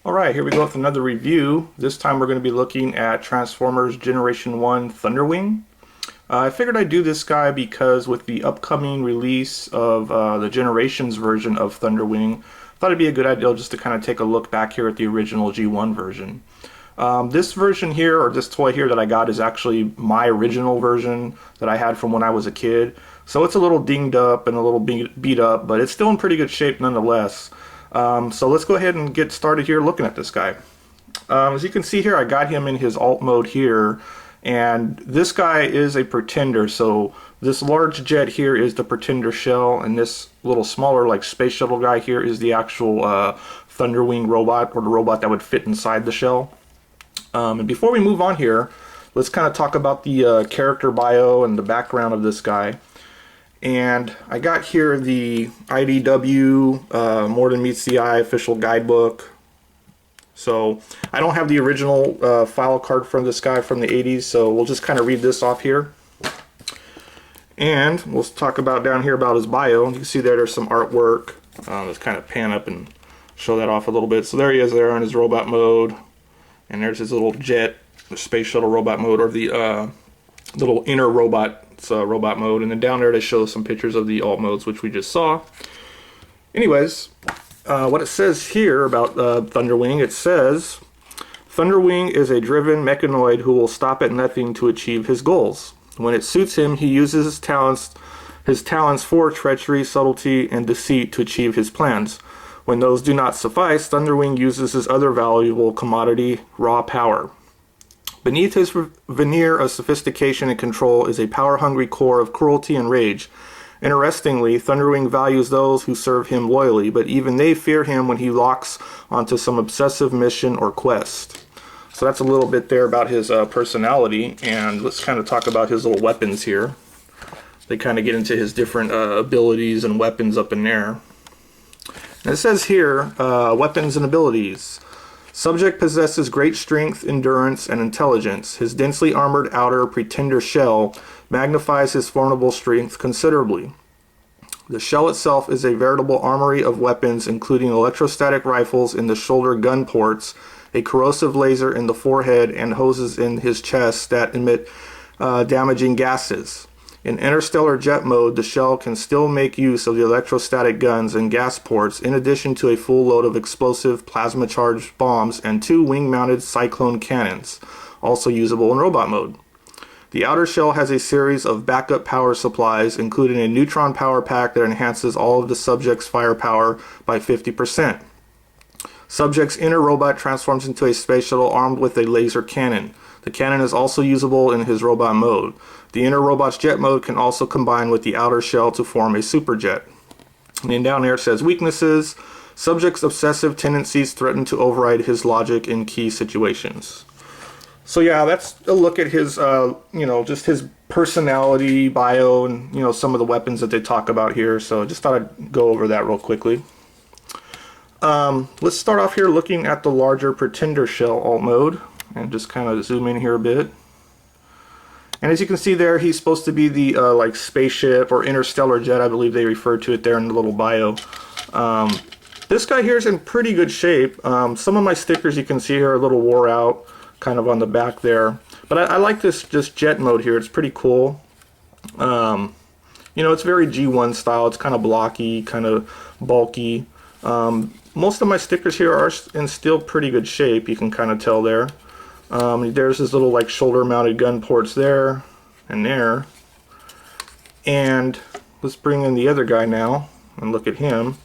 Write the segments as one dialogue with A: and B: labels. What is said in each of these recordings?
A: Alright, here we go with another review. This time we're going to be looking at Transformers Generation 1 Thunderwing. I figured I'd do this guy because with the upcoming release of the Generations version of Thunderwing, I thought it'd be a good idea just to kind of take a look back here at the original G1 version. This version here, or this toy here that I got, is actually my original version that I had from when I was a kid. So it's a little dinged up and a little beat up, but it's still in pretty good shape nonetheless. So let's go ahead and get started here looking at this guy. As you can see here, I got him in his alt mode here, and this guy is a Pretender. So this large jet here is the Pretender shell, and this little smaller like space shuttle guy here is the actual Thunderwing robot, or the robot that would fit inside the shell. And before we move on here, let's kind of talk about the character bio and the background of this guy. And I got here the IDW More Than Meets the Eye official guidebook. So I don't have the original file card from this guy from the 80s, so we'll just kind of read this off here. And we'll talk about down here about his bio. You can see there's some artwork. Let's kind of pan up and show that off a little bit. So there he is there in his robot mode. And there's his little jet, the space shuttle robot mode, or the little inner robot robot mode. And then down there they show some pictures of the alt modes, which we just saw. Anyways, what it says here about Thunderwing, it says, Thunderwing is a driven mechanoid who will stop at nothing to achieve his goals. When it suits him, he uses his talents for treachery, subtlety, and deceit to achieve his plans. When those do not suffice, Thunderwing uses his other valuable commodity, raw power. Beneath his veneer of sophistication and control is a power-hungry core of cruelty and rage. Interestingly, Thunderwing values those who serve him loyally, but even they fear him when he locks onto some obsessive mission or quest. So that's a little bit there about his personality, and let's kind of talk about his little weapons here. They kind of get into his different abilities and weapons up in there. And it says here, weapons and abilities. Subject possesses great strength, endurance, and intelligence. His densely armored outer Pretender shell magnifies his formidable strength considerably. The shell itself is a veritable armory of weapons, including electrostatic rifles in the shoulder gun ports, a corrosive laser in the forehead, and hoses in his chest that emit damaging gases. In interstellar jet mode, the shell can still make use of the electrostatic guns and gas ports, in addition to a full load of explosive plasma-charged bombs and 2 wing-mounted cyclone cannons, also usable in robot mode. The outer shell has a series of backup power supplies, including a neutron power pack that enhances all of the subject's firepower by 50%. Subject's inner robot transforms into a space shuttle armed with a laser cannon. The cannon is also usable in his robot mode. The inner robot's jet mode can also combine with the outer shell to form a superjet. And then down here it says weaknesses. Subject's obsessive tendencies threaten to override his logic in key situations. So yeah, that's a look at his, just his personality, bio, and some of the weapons that they talk about here. So I just thought I'd go over that real quickly. Let's start off here looking at the larger Pretender shell alt mode, and just kind of zoom in here a bit. And as you can see there, he's supposed to be the like spaceship or interstellar jet, I believe they refer to it there in the little bio. This guy here is in pretty good shape. Some of my stickers you can see here are a little wore out, kind of on the back there. But I like this jet mode here. It's pretty cool. It's very G1 style. It's kind of blocky, kind of bulky. Most of my stickers here are in still pretty good shape. You can kind of tell there. There's his little like shoulder mounted gun ports there and there. And let's bring in the other guy now and look at him.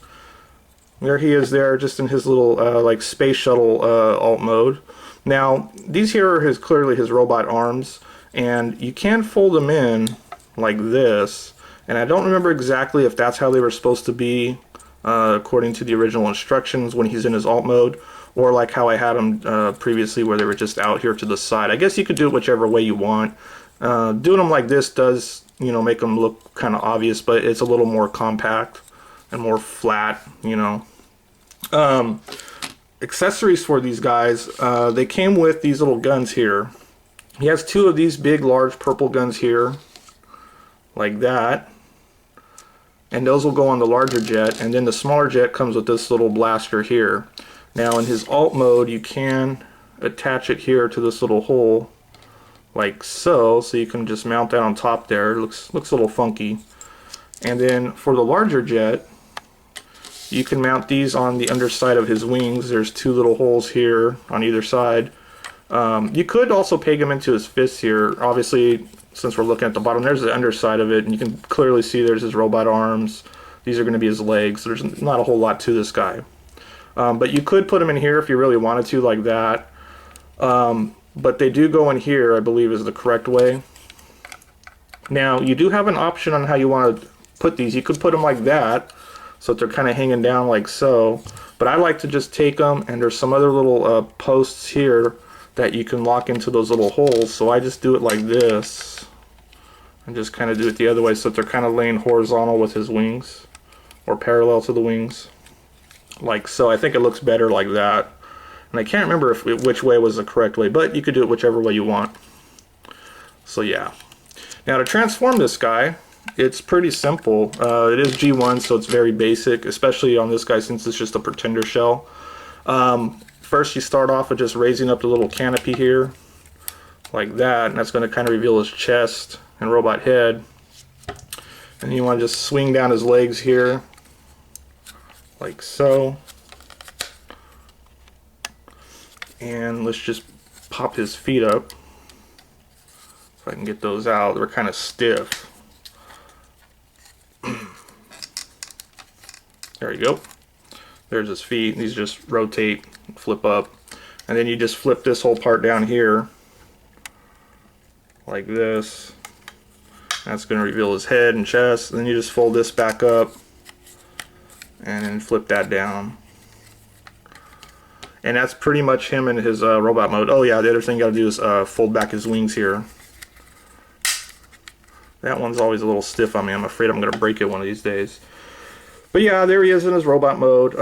A: There he is there, just in his little like space shuttle alt mode. Now these here are clearly his robot arms, and you can fold them in like this, and I don't remember exactly if that's how they were supposed to be according to the original instructions when he's in his alt mode, or like how I had them previously where they were just out here to the side. I guess you could do it whichever way you want. Doing them like this does, make them look kind of obvious, but it's a little more compact and more flat, Accessories for these guys, they came with these little guns here. He has 2 of these big, large purple guns here, like that. And those will go on the larger jet, and then the smaller jet comes with this little blaster here. Now in his alt mode, you can attach it here to this little hole, like so. So you can just mount that on top there. It looks a little funky. And then for the larger jet, you can mount these on the underside of his wings. There's two little holes here on either side. You could also peg him into his fists here. Obviously, since we're looking at the bottom, there's the underside of it, and you can clearly see there's his robot arms. These are going to be his legs. There's not a whole lot to this guy. But you could put him in here if you really wanted to, like that. But they do go in here, I believe, is the correct way. Now, you do have an option on how you want to put these. You could put them like that, so that they're kind of hanging down like so. But I like to just take them, and there's some other little posts here that you can lock into those little holes. So I just do it like this, and just kind of do it the other way, so that they're kind of laying horizontal with his wings, or parallel to the wings, like so. I think it looks better like that. And I can't remember which way was the correct way, but you could do it whichever way you want. So yeah. Now to transform this guy, it's pretty simple. It is G1, so it's very basic, especially on this guy since it's just a pretender shell. First you start off with just raising up the little canopy here, like that, and that's going to kind of reveal his chest and robot head. And you want to just swing down his legs here, like so. And let's just pop his feet up. If I can get those out, they're kind of stiff. There you go. There's his feet. These just rotate, flip up. And then you just flip this whole part down here, like this. That's going to reveal his head and chest. And then you just fold this back up, and then flip that down. And that's pretty much him in his robot mode. Oh yeah, the other thing you gotta do is fold back his wings here. That one's always a little stiff on me. I'm afraid I'm gonna break it one of these days. But yeah, there he is in his robot mode.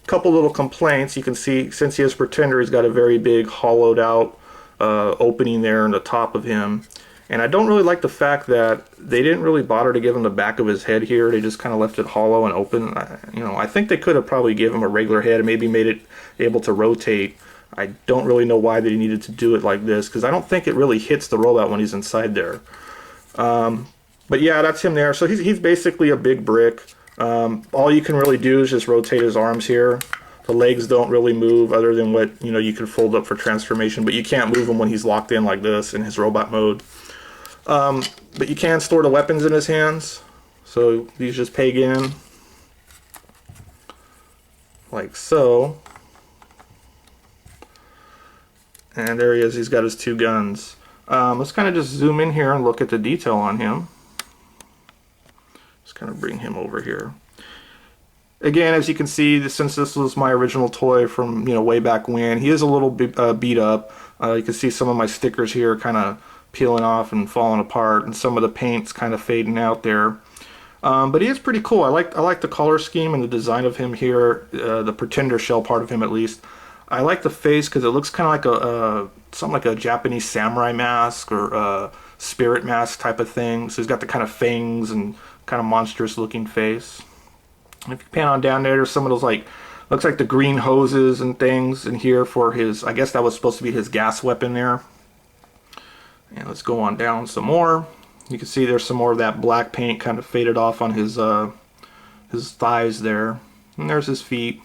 A: Couple little complaints. You can see, since he is pretender, he's got a very big hollowed out opening there in the top of him. And I don't really like the fact that they didn't really bother to give him the back of his head here. They just kind of left it hollow and open. You know, I think they could have probably given him a regular head and maybe made it able to rotate. I don't really know why they needed to do it like this, because I don't think it really hits the robot when he's inside there. But yeah, that's him there. So he's basically a big brick. All you can really do is just rotate his arms here. The legs don't really move other than what, you know, you can fold up for transformation, but you can't move him when he's locked in like this in his robot mode. But you can store the weapons in his hands. So these just peg in like so. And there he is, he's got his two guns. Let's kind of just zoom in here and look at the detail on him. Just kind of bring him over here. Again, as you can see, since this was my original toy from, you know, way back when, he is a little beat up. You can see some of my stickers here kind of peeling off and falling apart, and some of the paint's kind of fading out there. But he is pretty cool. I like the color scheme and the design of him here, the pretender shell part of him at least. I like the face because it looks kind of like something like a Japanese samurai mask or a spirit mask type of thing. So he's got the kind of fangs and kind of monstrous looking face. And if you pan on down there, there's some of those, like, looks like the green hoses and things in here for his, I guess that was supposed to be his gas weapon there. And let's go on down some more. You can see there's some more of that black paint kind of faded off on his thighs there. And there's his feet.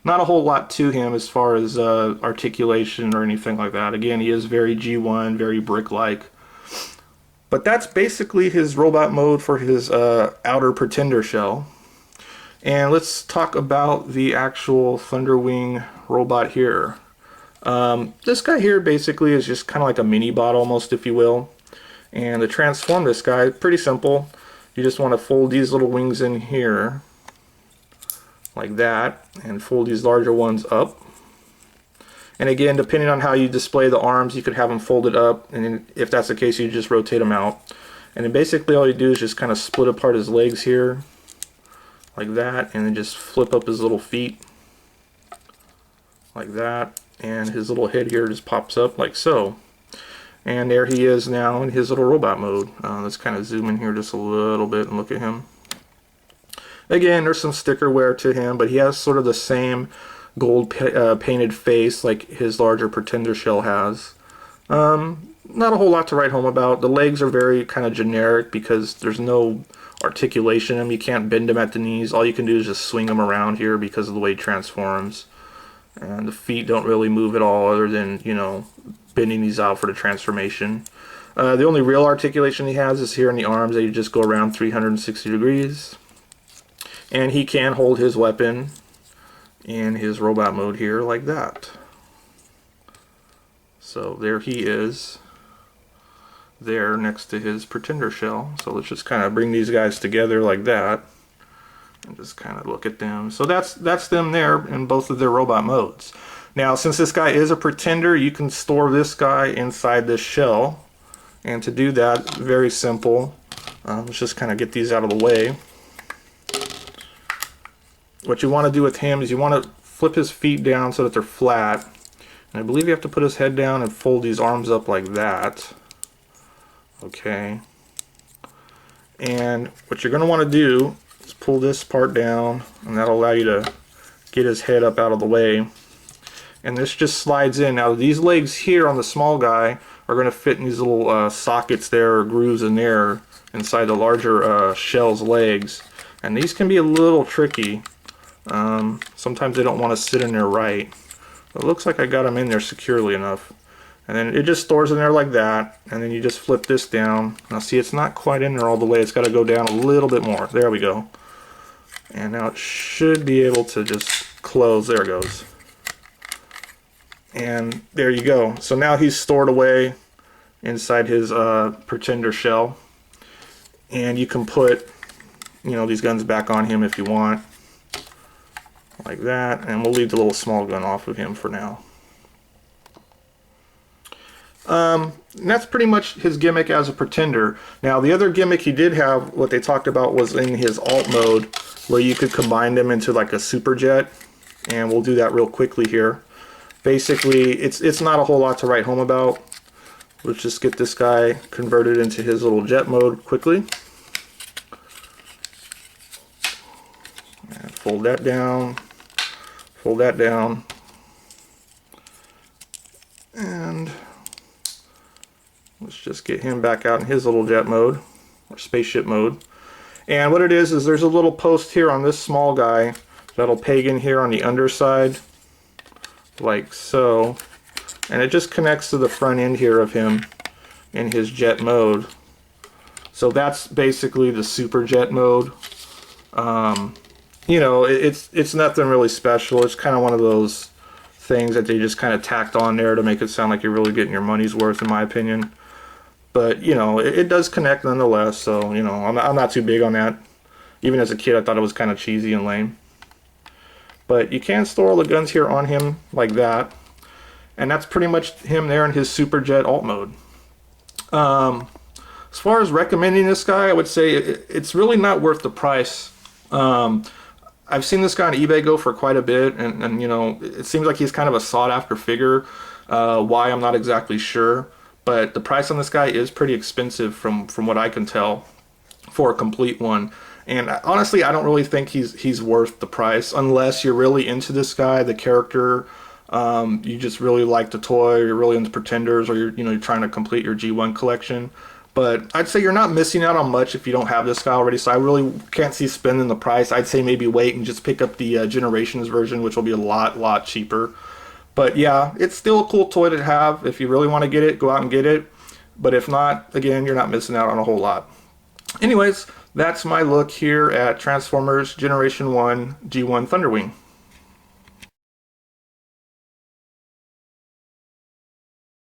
A: Not a whole lot to him as far as articulation or anything like that. Again, he is very G1, very brick-like. But that's basically his robot mode for his outer pretender shell. And let's talk about the actual Thunderwing robot here. This guy here basically is just kind of like a mini bot almost, if you will. And to transform this guy, pretty simple. You just want to fold these little wings in here, like that, and fold these larger ones up. And again, depending on how you display the arms, you could have them folded up, and then if that's the case, you just rotate them out. And then basically all you do is just kind of split apart his legs here, like that, and then just flip up his little feet, like that, and his little head here just pops up like so. And there he is now in his little robot mode. Let's kind of zoom in here just a little bit and look at him. Again, there's some sticker wear to him, but he has sort of the same gold painted face like his larger Pretender shell has. Not a whole lot to write home about. The legs are very kind of generic because there's no articulation in them. You can't bend them at the knees. All you can do is just swing them around here because of the way he transforms. And the feet don't really move at all other than, you know, bending these out for the transformation. The only real articulation he has is here in the arms. They just go around 360 degrees. And he can hold his weapon in his robot mode here like that. So there he is, there next to his Pretender shell. So let's just kind of bring these guys together like that and just kind of look at them. So that's them there in both of their robot modes. Now, since this guy is a Pretender, you can store this guy inside this shell. And to do that, very simple. Let's just kind of get these out of the way. What you want to do with him is you want to flip his feet down so that they're flat. And I believe you have to put his head down and fold these arms up like that. Okay. And what you're going to want to do is pull this part down, and that'll allow you to get his head up out of the way. And this just slides in. Now these legs here on the small guy are going to fit in these little sockets there, or grooves in there inside the larger shell's legs. And these can be a little tricky. Sometimes they don't want to sit in there right. But it looks like I got them in there securely enough. And then it just stores in there like that. And then you just flip this down. Now see, it's not quite in there all the way. It's got to go down a little bit more. There we go. And now it should be able to just close. There it goes. And there you go. So now he's stored away inside his Pretender shell. And you can put, you know, these guns back on him if you want. Like that. And we'll leave the little small gun off of him for now. And that's pretty much his gimmick as a Pretender. Now the other gimmick he did have, what they talked about, was in his alt mode, where you could combine them into like a super jet. And we'll do that real quickly here. Basically, it's not a whole lot to write home about. Let's just get this guy converted into his little jet mode quickly. And fold that down. Fold that down. And let's just get him back out in his little jet mode, or spaceship mode. And what it is there's a little post here on this small guy that'll peg in here on the underside, like so. And it just connects to the front end here of him in his jet mode. So that's basically the super jet mode. You know, it's nothing really special. It's kind of one of those things that they just kind of tacked on there to make it sound like you're really getting your money's worth, in my opinion. But, you know, it does connect nonetheless, so, you know, I'm not too big on that. Even as a kid, I thought it was kind of cheesy and lame. But you can store all the guns here on him like that. And that's pretty much him there in his Super Jet alt mode. As far as recommending this guy, I would say it's really not worth the price. I've seen this guy on eBay go for quite a bit, and you know, it seems like he's kind of a sought-after figure. Why, I'm not exactly sure. But the price on this guy is pretty expensive from what I can tell for a complete one. And honestly, I don't really think he's worth the price unless you're really into this guy, the character. You just really like the toy, you're really into Pretenders, or you're trying to complete your G1 collection. But I'd say you're not missing out on much if you don't have this guy already. So I really can't see spending the price. I'd say maybe wait and just pick up the Generations version, which will be a lot cheaper. But yeah, it's still a cool toy to have. If you really want to get it, go out and get it. But if not, again, you're not missing out on a whole lot. Anyways, that's my look here at Transformers Generation 1 G1 Thunderwing.